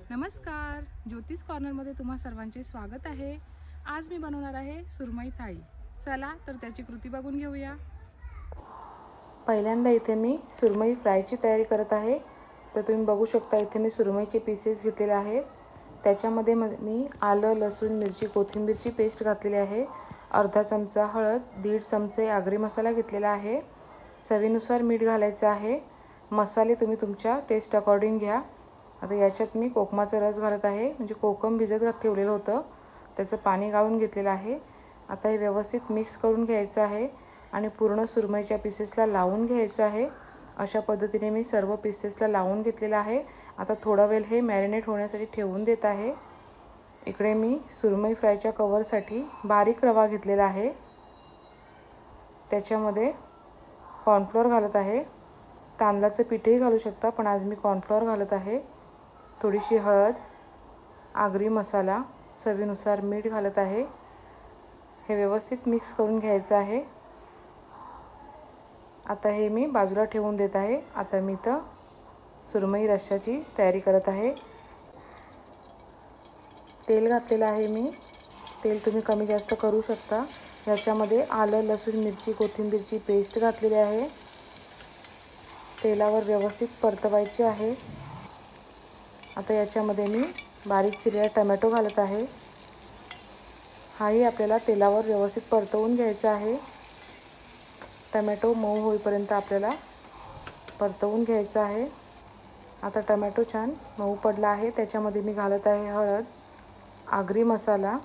नमस्कार, ज्योतिष कॉर्नरमध्ये तुम्हा सर्वांचे स्वागत आहे। आज मी बनवणार आहे सुरमई थाळी। चला तर त्याची कृती बघून घेऊया। पहिल्यांदा इथे मी सुरमई फ्रायची तयारी करत आहे। तर तुम्ही बघू शकता इथे मी सुरमईचे पीसेस घेतलेले आहेत। त्याच्यामध्ये मी आलं, लसूण, मिरची, कोथिंबीरची पेस्ट घातलेली आहे। अर्धा चमचा हळद, 1.5 चमचे आगरी मसाला घेतलेला आहे। चवीनुसार मीठ घालायचं आहे। मसाले तुम्ही तुमच्या टेस्ट अकॉर्डिंग घ्या। आता याच्यात मी कोकमाचा रस घालत आहे, म्हणजे कोकम भिजत ठेवलेलं होतं, त्याचं पाणी गाळून घेतलेलं आहे। आता हे व्यवस्थित मिक्स करून घ्यायचं आहे आणि पूर्ण सुरमईच्या पीसेसला लावून घ्यायचं आहे। अशा पद्धतीने मी सर्व पीसेसला लावून घेतलेलं आहे। आता थोडा वेळ हे मॅरिनेट होण्यासाठी ठेवून देत आहे। इकडे मी सुरमई फ्रायच्या कवरसाठी बारीक रवा घेतलेला आहे। त्याच्यामध्ये कॉर्नफ्लोअर घालत आहे। तांदळाचं पीठही घालू शकता, पण आज मी कॉर्नफ्लोअर घालत आहे। थोडीशी हळद, आगरी मसाला, चवीनुसार मीठ घालत आहे। हे व्यवस्थित मिक्स करून घ्यायचं आहे। आता हे मी बाजूला ठेवून देत आहे। आता मी तर सुरमई रश्श्याची तयारी करत आहे। तेल घातलेलं आहे मी। तेल तुम्ही कमी जास्त करू शकता। याच्यामध्ये आलं, लसूण, मिरची, कोथिंबीरची पेस्ट घातलेली आहे। तेलावर व्यवस्थित परतवायचे आहे। आता याच्यामध्ये मी बारीक चिरलेला टोमॅटो घालत आहे। हाही आपल्याला तेलावर व्यवस्थित परतवून घ्यायचा आहे। टोमॅटो मऊ होईपर्यंत आपल्याला परतवून घ्यायचा आहे। आता टोमॅटो छान मऊ पडला आहे। त्याच्यामध्ये मी घालत आहे हळद, आगरी मसाला,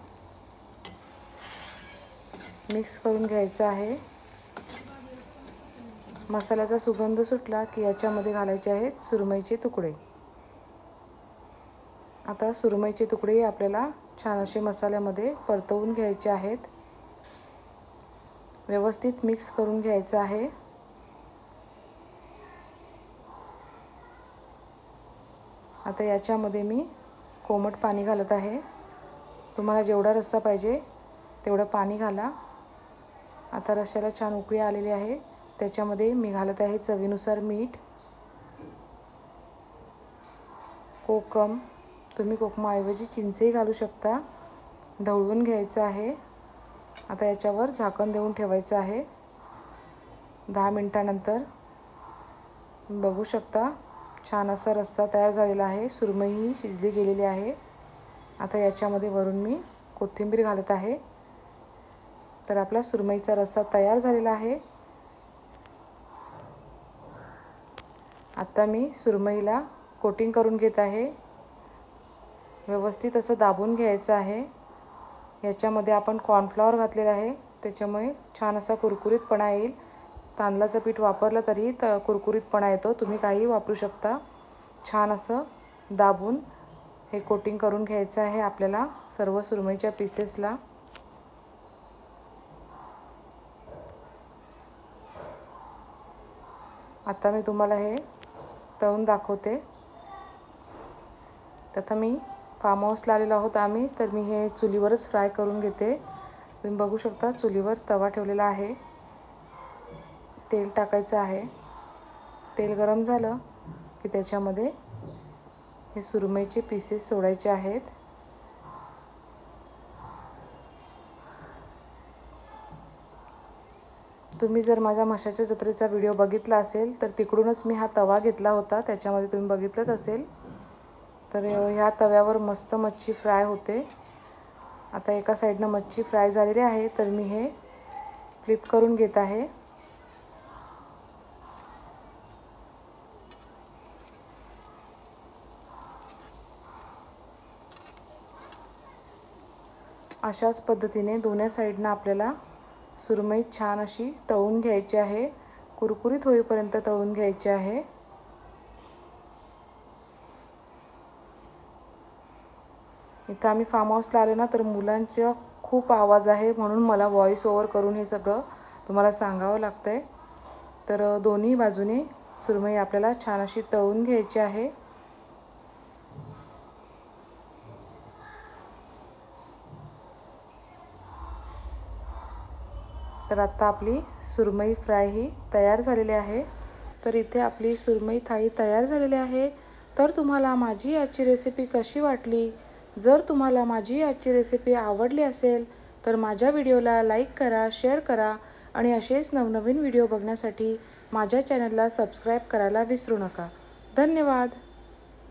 मिक्स करून घ्यायचा आहे। मसाल्याचा सुगंध सुटला की याच्यामध्ये घालायचे आहेत सुरमईचे तुकडे। आता सुरमईचे तुकडे आपल्याला छान असे मसाल्यामध्ये परतवून घ्यायचे आहेत। व्यवस्थित मिक्स करून घ्यायचं आहे। आता याच्यामध्ये मी कोमट पाणी घालत आहे। तुम्हाला जेवढा रस्सा पाहिजे तेवढं पाणी घाला। आता रश्श्याला छान उकळी आलेली आहे। त्याच्यामध्ये मी घालत आहे चवीनुसार मीठ, कोकम, तुम्ही कोकमाऐवजी चिंचही घालू शकता, ढवळून घ्यायचं आहे। आता याच्यावर झाकण देऊन ठेवायचं आहे। 10 मिनिटांनंतर बघू शकता छान असा रस्सा तयार झालेला आहे। सुरमईही शिजली गेलेली आहे। आता याच्यामध्ये वरून मी कोथिंबीर घालत आहे। तर आपला सुरमईचा रस्सा तयार झालेला आहे। आता मी सुरमईला कोटिंग करून घेत आहे। व्यवस्थित असं दाबून घ्यायचं आहे। याच्यामध्ये आपण कॉर्नफ्लॉवर घातलेला आहे, त्याच्यामुळे छान असा कुरकुरीतपणा येईल। तांदळाचं पीठ वापरलं तरी कुरकुरीतपणा येतो, तुम्ही काहीही वापरू शकता। छान असं दाबून हे कोटिंग करून घ्यायचं आहे आपल्याला सर्व सुरमईच्या पीसेसला। आता मी तुम्हाला हे तळून दाखवते। आता मी फार्म हाऊसला आलेलो आहोत आम्ही, तर मी हे चुलीवरच फ्राय करून घेते। तुम्ही बघू शकता चुलीवर तवा ठेवलेला आहे। तेल टाकायचं आहे। तेल गरम झालं की त्याच्यामध्ये हे सुरमईचे पीसेस सोडायचे आहेत। तुम्ही जर माझ्या म्हशाच्या जत्रेचा व्हिडिओ बघितला असेल तर तिकडूनच मी हा तवा घेतला होता, त्याच्यामध्ये तुम्ही बघितलंच असेल। तर ह्या तव्यावर मस्त मच्छी फ्राय होते। आता एका साईडनं मच्छी फ्राय झालेली आहे, तर मी हे फ्लिप करून घेत आहे। अशाच पद्धतीने दोन्ही साईडनं आपल्याला सुरमई छान अशी तळून घ्यायची आहे। कुरकुरीत होईपर्यंत तळून घ्यायची आहे। इथं आम्ही फार्म हाऊसला आलो ना, तर मुलांचा खूप आवाज आहे, म्हणून मला व्हॉइस ओव्हर करून हे सगळं तुम्हाला सांगावं लागतंय। तर दोन्ही बाजूने सुरमई आपल्याला छान अशी तळून घ्यायची आहे। तर आता आपली सुरमई फ्राय ही तयार झालेली आहे। तर इथे आपली सुरमई थाळी तयार झालेली आहे। तर तुम्हाला माझी आजची रेसिपी कशी वाटली? जर तुम्हाला माझी आजची रेसिपी आवडली असेल तर माझ्या व्हिडिओला लाईक करा, शेअर करा आणि असेच नवनवीन व्हिडिओ बघण्यासाठी माझ्या चॅनलला सबस्क्राईब करायला विसरू नका. धन्यवाद.